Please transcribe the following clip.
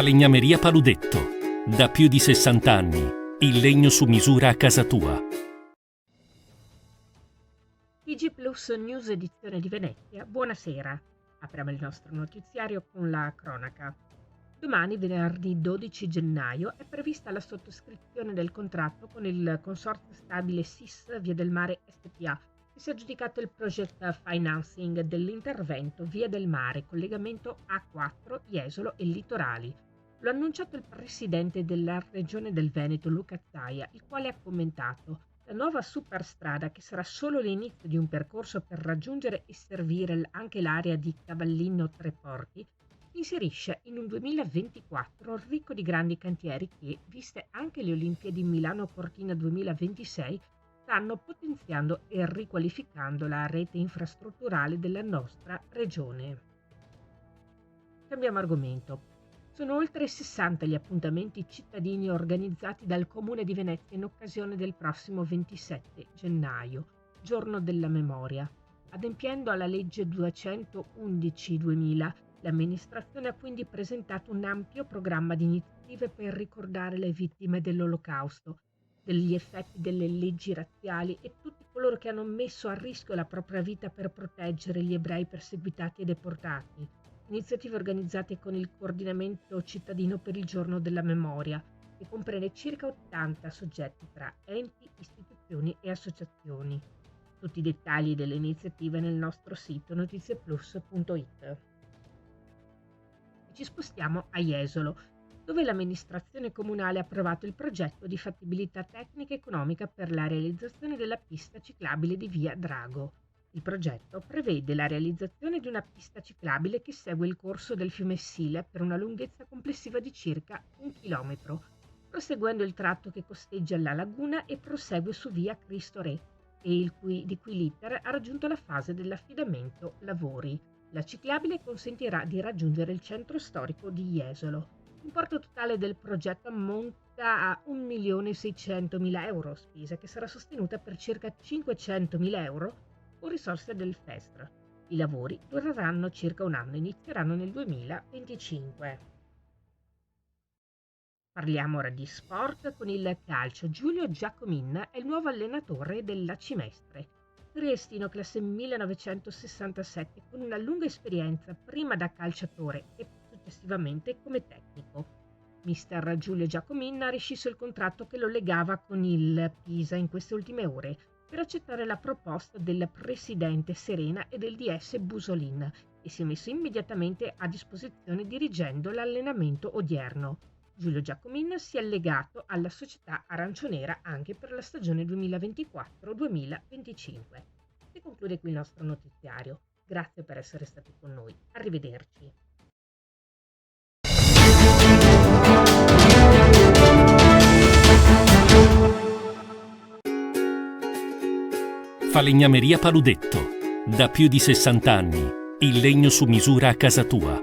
Falegnameria Paludetto. Da più di 60 anni. Il legno su misura a casa tua. TG Plus News edizione di Venezia, buonasera. Apriamo il nostro notiziario con la cronaca. Domani, venerdì 12 gennaio, è prevista la sottoscrizione del contratto con il consorzio stabile SIS Via del Mare SpA, che si è aggiudicato il project financing dell'intervento Via del Mare, collegamento A4, Jesolo e Litorali. Lo ha annunciato il presidente della Regione del Veneto, Luca Zaia, il quale ha commentato: la nuova superstrada, che sarà solo l'inizio di un percorso per raggiungere e servire anche l'area di Cavallino Tre Porti, si inserisce in un 2024 ricco di grandi cantieri che, viste anche le Olimpiadi Milano Cortina 2026, stanno potenziando e riqualificando la rete infrastrutturale della nostra regione. Cambiamo argomento. Sono oltre 60 gli appuntamenti cittadini organizzati dal Comune di Venezia in occasione del prossimo 27 gennaio, giorno della memoria. Adempiendo alla legge 211/2000, l'amministrazione ha quindi presentato un ampio programma di iniziative per ricordare le vittime dell'Olocausto, degli effetti delle leggi razziali e tutti coloro che hanno messo a rischio la propria vita per proteggere gli ebrei perseguitati e deportati. Iniziative organizzate con il Coordinamento Cittadino per il Giorno della Memoria, che comprende circa 80 soggetti tra enti, istituzioni e associazioni. Tutti i dettagli delle iniziative nel nostro sito notizieplus.it. Ci spostiamo a Jesolo, dove l'amministrazione comunale ha approvato il progetto di fattibilità tecnica e economica per la realizzazione della pista ciclabile di via Drago. Il progetto prevede la realizzazione di una pista ciclabile che segue il corso del fiume Sile per una lunghezza complessiva di circa 1 chilometro, proseguendo il tratto che costeggia la laguna e prosegue su via Cristo Re, di cui l'iter ha raggiunto la fase dell'affidamento lavori. La ciclabile consentirà di raggiungere il centro storico di Jesolo. L'importo totale del progetto ammonta a 1.600.000 euro, spesa che sarà sostenuta per circa 500.000 euro con risorse del FESR. I lavori dureranno circa un anno e inizieranno nel 2025. Parliamo ora di sport con il calcio. Giulio Giacomin è il nuovo allenatore della Cimestre. Triestino classe 1967 con una lunga esperienza prima da calciatore e successivamente come tecnico. Mister Giulio Giacomin ha rescisso il contratto che lo legava con il Pisa in queste ultime ore per accettare la proposta del presidente Serena e del DS Busolin e si è messo immediatamente a disposizione dirigendo l'allenamento odierno. Giulio Giacomin si è legato alla società arancionera anche per la stagione 2024-2025. Si conclude qui il nostro notiziario. Grazie per essere stati con noi. Arrivederci. Falegnameria Paludetto. Da più di 60 anni. Il legno su misura a casa tua.